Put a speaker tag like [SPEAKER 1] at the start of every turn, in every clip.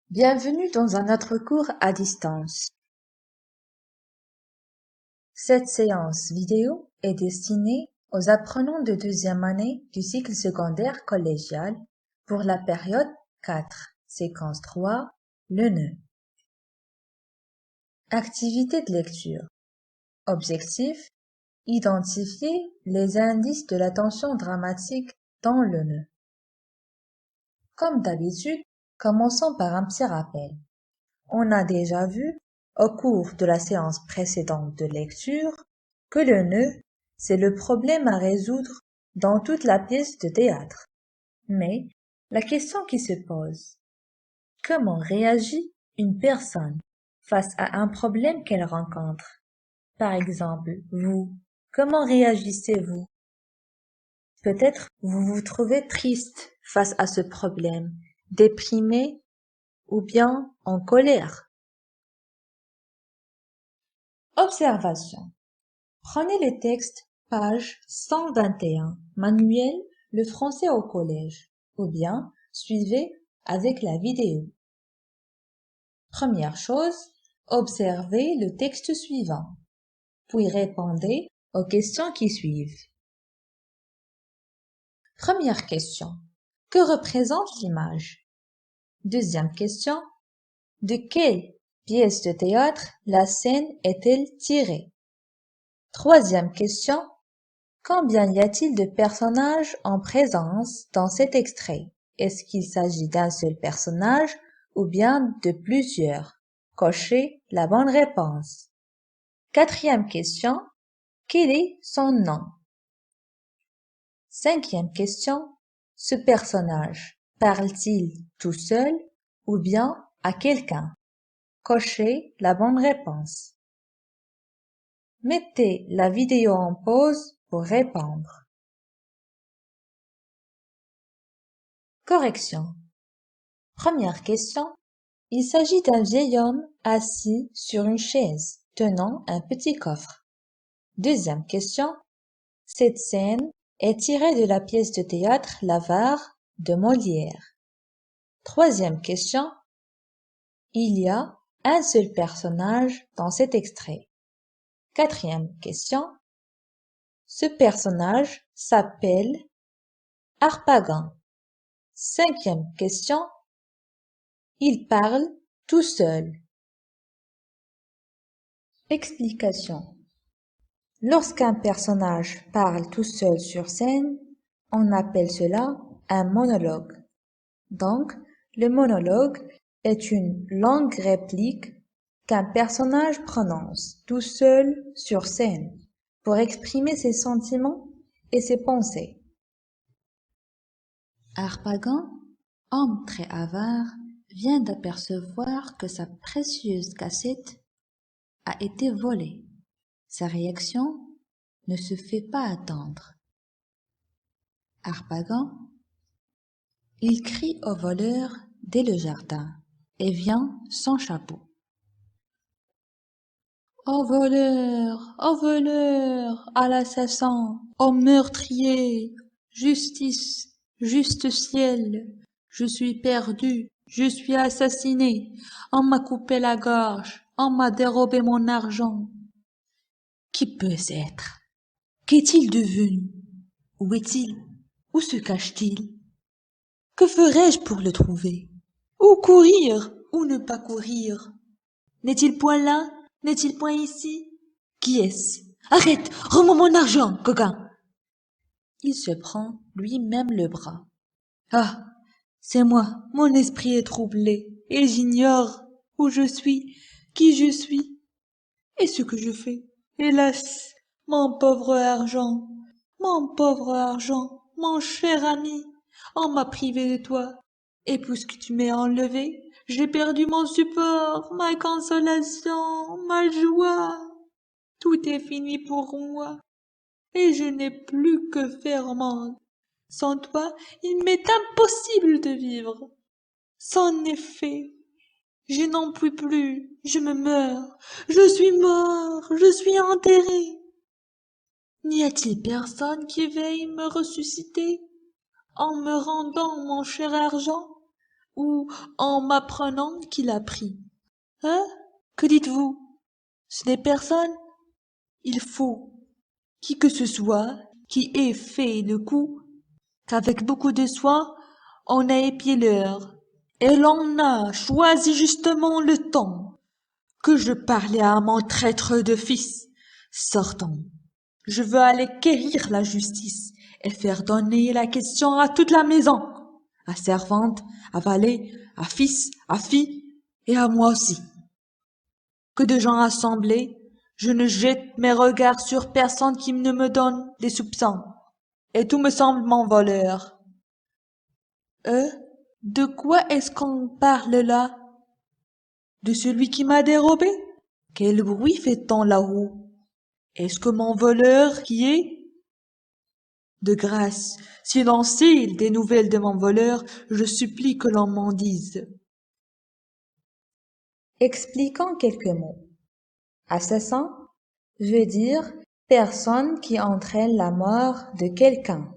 [SPEAKER 1] Bienvenue dans un autre cours à distance. Cette séance vidéo est destinée aux apprenants de deuxième année du cycle secondaire collégial pour la période 4, séquence 3, le nœud. Activité de lecture. Objectif: identifier les indices de la tension dramatique dans le nœud. Comme d'habitude, commençons par un petit rappel. On a déjà vu, au cours de la séance précédente de lecture, que le nœud, c'est le problème à résoudre dans toute la pièce de théâtre. Mais la question qui se pose: comment réagit une personne face à un problème qu'elle rencontre? Par exemple, vous, comment réagissez-vous? Peut-être vous vous trouvez triste face à ce problème, déprimé ou bien en colère. Observation. Prenez le texte, page 121, manuel Le français au collège, ou bien suivez avec la vidéo. Première chose, observez le texte suivant, puis répondez aux questions qui suivent. Première question. Que représente l'image? Deuxième question. De quelle pièce de théâtre la scène est-elle tirée? Troisième question. Combien y a-t-il de personnages en présence dans cet extrait? Est-ce qu'il s'agit d'un seul personnage ou bien de plusieurs? Cochez la bonne réponse. Quatrième question. Quel est son nom? Cinquième question. Ce personnage parle-t-il tout seul ou bien à quelqu'un? Cochez la bonne réponse. Mettez la vidéo en pause pour répondre. Correction. Première question. Il s'agit d'un vieil homme assis sur une chaise, tenant un petit coffre. Deuxième question. Cette scène est tirée de la pièce de théâtre L'Avare de Molière. Troisième question. Il y a un seul personnage dans cet extrait. Quatrième question. Ce personnage s'appelle Harpagon. Cinquième question. Il parle tout seul. Explication. Lorsqu'un personnage parle tout seul sur scène, on appelle cela un monologue. Donc, le monologue est une longue réplique qu'un personnage prononce tout seul sur scène pour exprimer ses sentiments et ses pensées. Harpagon, homme très avare, vient d'apercevoir que sa précieuse cassette a été volée. Sa réaction ne se fait pas attendre. Harpagon, il crie au voleur dès le jardin et vient sans chapeau. Au voleur, à l'assassin, au meurtrier, justice, juste ciel, je suis perdu, je suis assassiné, on m'a coupé la gorge, on m'a dérobé mon argent. Qui peut être? Qu'est-il devenu? Où est-il? Où se cache-t-il? Que ferais-je pour le trouver? Où courir? Où ne pas courir? N'est-il point là? N'est-il point ici? Qui est-ce? Arrête! Rends-moi mon argent, coquin! Il se prend lui-même le bras. Ah! C'est moi, mon esprit est troublé, et j'ignore où je suis, qui je suis, et ce que je fais. Hélas! Mon pauvre argent! Mon pauvre argent! Mon cher ami! On m'a privé de toi, et puisque tu m'as enlevé, j'ai perdu mon support, ma consolation, ma joie. Tout est fini pour moi, et je n'ai plus que faire au monde. Sans toi, il m'est impossible de vivre. Sans effet, je n'en puis plus, je me meurs, je suis mort, je suis enterré. N'y a-t-il personne qui veuille me ressusciter en me rendant mon cher argent? ou en m'apprenant qu'il a pris. Hein? Que dites-vous? Ce n'est personne? Il faut, qui que ce soit, qui ait fait le coup, qu'avec beaucoup de soin, on a épié l'heure, et l'on a choisi justement le temps, que je parlais à mon traître de fils. Sortons. Je veux aller quérir la justice et faire donner la question à toute la maison, à servante, à valet, à fils, à fille, et à moi aussi. Que de gens assemblés, je ne jette mes regards sur personne qui ne me donne des soupçons, et tout me semble mon voleur. De quoi est-ce qu'on parle là? De celui qui m'a dérobé? Quel bruit fait-on là-haut? Est-ce que mon voleur qui est? De grâce, si l'on sait des nouvelles de mon voleur, je supplie que l'on m'en dise.
[SPEAKER 2] Expliquons quelques mots. Assassin veut dire personne qui entraîne la mort de quelqu'un.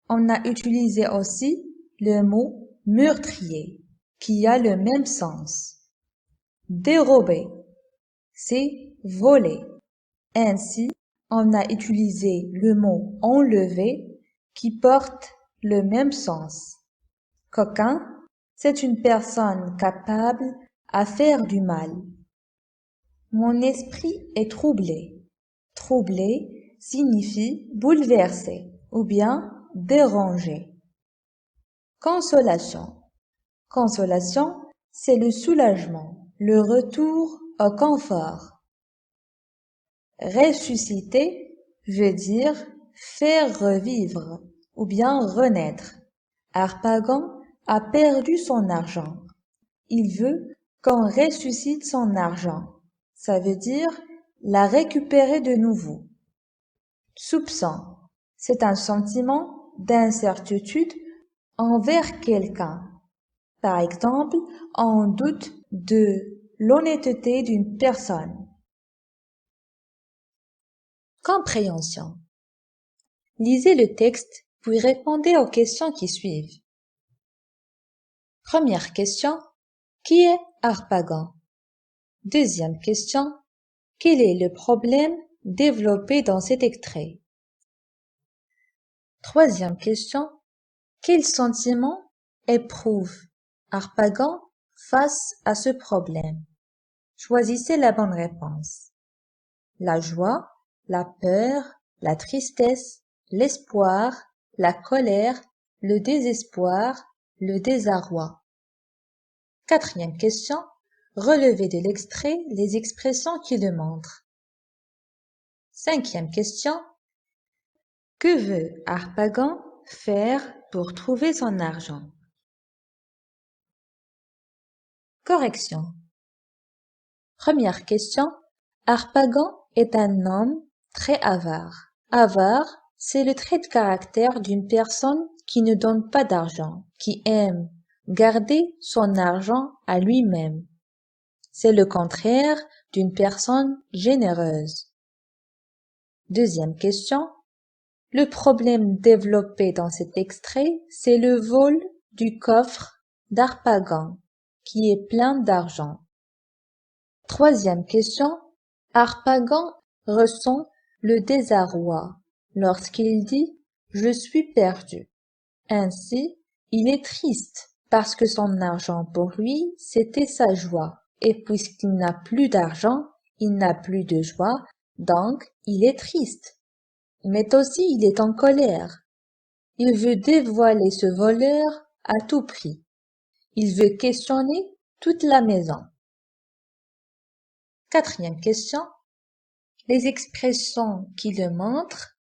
[SPEAKER 2] On a utilisé aussi le mot meurtrier, qui a le même sens. Dérober, c'est voler. Ainsi, on a utilisé le mot enlever, qui porte le même sens. Coquin, c'est une personne capable à faire du mal. Mon esprit est troublé. Troublé signifie bouleversé ou bien dérangé. Consolation. Consolation, c'est le soulagement, le retour au confort. Ressusciter veut dire faire revivre ou bien renaître. Harpagon a perdu son argent. Il veut qu'on ressuscite son argent. Ça veut dire la récupérer de nouveau. Soupçon, c'est un sentiment d'incertitude envers quelqu'un. Par exemple, on doute de l'honnêteté d'une personne. Compréhension. Lisez le texte puis répondez aux questions qui suivent. Première question. Qui est Harpagon? Deuxième question. Quel est le problème développé dans cet extrait? Troisième question. Quel sentiment éprouve Harpagon face à ce problème? Choisissez la bonne réponse. La joie, la peur, la tristesse, l'espoir, la colère, le désespoir, le désarroi. Quatrième question. Relevez de l'extrait les expressions qui le montrent. Cinquième question. Que veut Harpagon faire pour trouver son argent? Correction. Première question. Harpagon est un homme très avare. Avare, c'est le trait de caractère d'une personne qui ne donne pas d'argent, qui aime garder son argent à lui-même. C'est le contraire d'une personne généreuse. Deuxième question. Le problème développé dans cet extrait, c'est le vol du coffre d'Harpagon, qui est plein d'argent. Troisième question. Harpagon ressent le désarroi lorsqu'il dit « Je suis perdu ». Ainsi, il est triste parce que son argent pour lui, c'était sa joie. Et puisqu'il n'a plus d'argent, il n'a plus de joie, donc il est triste. Mais aussi il est en colère. Il veut dévoiler ce voleur à tout prix. Il veut questionner toute la maison. Quatrième question. Les expressions qui le montrent.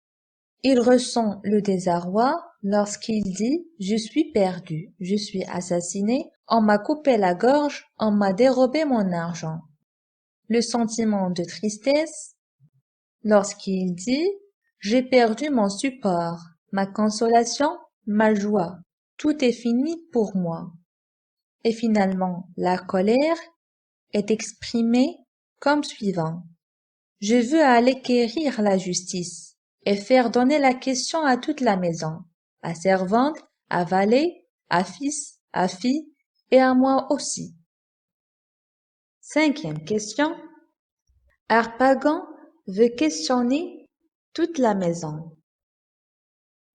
[SPEAKER 2] Il ressent le désarroi lorsqu'il dit « Je suis perdu, je suis assassiné, on m'a coupé la gorge, on m'a dérobé mon argent ». Le sentiment de tristesse lorsqu'il dit « J'ai perdu mon support, ma consolation, ma joie, tout est fini pour moi ». Et finalement, la colère est exprimée comme suivant. Je veux aller quérir la justice et faire donner la question à toute la maison, à servante, à valet, à fils, à fille, et à moi aussi. 5e question. Harpagon veut questionner toute la maison.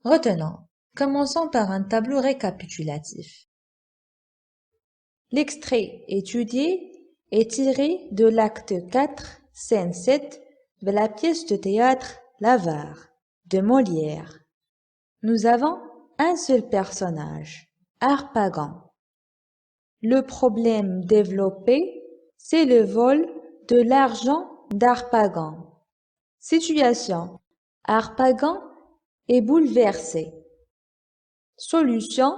[SPEAKER 2] Retenons. Commençons par un tableau récapitulatif. L'extrait étudié est tiré de l'acte 4, scène 7 de la pièce de théâtre L'Avare de Molière. Nous avons un seul personnage, Harpagon. Le problème développé, c'est le vol de l'argent d'Harpagon. Situation. Harpagon est bouleversé. Solution.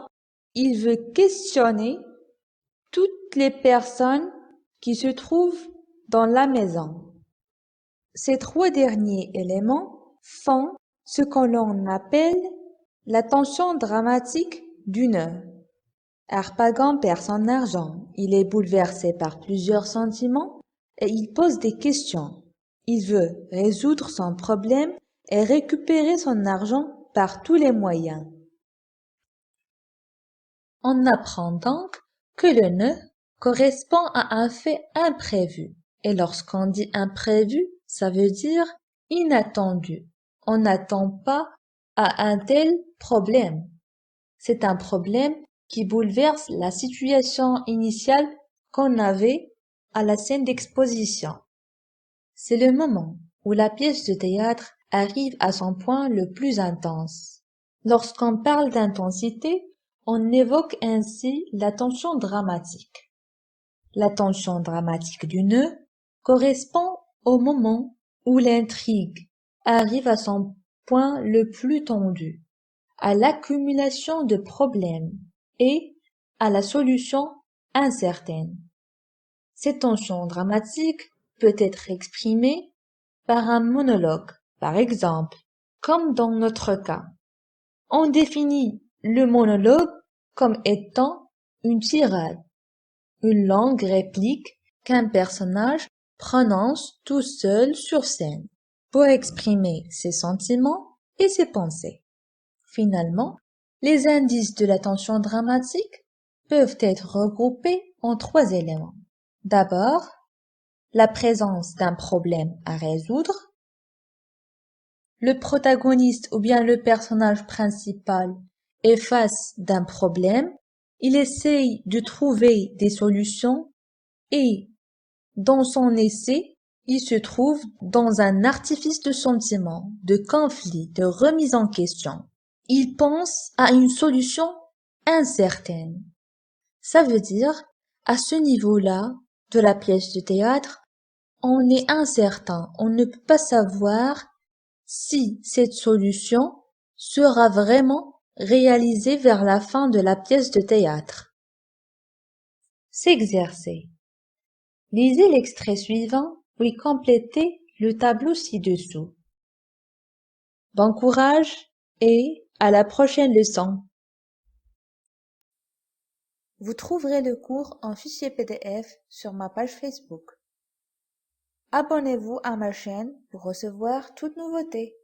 [SPEAKER 2] Il veut questionner toutes les personnes qui se trouvent dans la maison. Ces 3 derniers éléments font ce que l'on appelle la tension dramatique du nœud. Harpagon perd son argent, il est bouleversé par plusieurs sentiments et il pose des questions. Il veut résoudre son problème et récupérer son argent par tous les moyens. On apprend donc que le nœud correspond à un fait imprévu. Et lorsqu'on dit imprévu, ça veut dire inattendu. On n'attend pas à un tel problème. C'est un problème qui bouleverse la situation initiale qu'on avait à la scène d'exposition. C'est le moment où la pièce de théâtre arrive à son point le plus intense. Lorsqu'on parle d'intensité, on évoque ainsi la tension dramatique. La tension dramatique du nœud correspond au moment où l'intrigue arrive à son point le plus tendu, à l'accumulation de problèmes et à la solution incertaine. Cette tension dramatique peut être exprimée par un monologue, par exemple, comme dans notre cas. On définit le monologue comme étant une tirade, une longue réplique qu'un personnage prononce tout seul sur scène pour exprimer ses sentiments et ses pensées. Finalement, les indices de la tension dramatique peuvent être regroupés en 3 éléments. D'abord, la présence d'un problème à résoudre. Le protagoniste ou bien le personnage principal est face d'un problème, il essaye de trouver des solutions et, dans son essai, il se trouve dans un artifice de sentiments, de conflits, de remise en question. Il pense à une solution incertaine. Ça veut dire, à ce niveau-là de la pièce de théâtre, on est incertain, on ne peut pas savoir si cette solution sera vraiment réalisée vers la fin de la pièce de théâtre. S'exercer. Lisez l'extrait suivant puis complétez le tableau ci-dessous. Bon courage et à la prochaine leçon. Vous trouverez le cours en fichier PDF sur ma page Facebook. Abonnez-vous à ma chaîne pour recevoir toute nouveauté.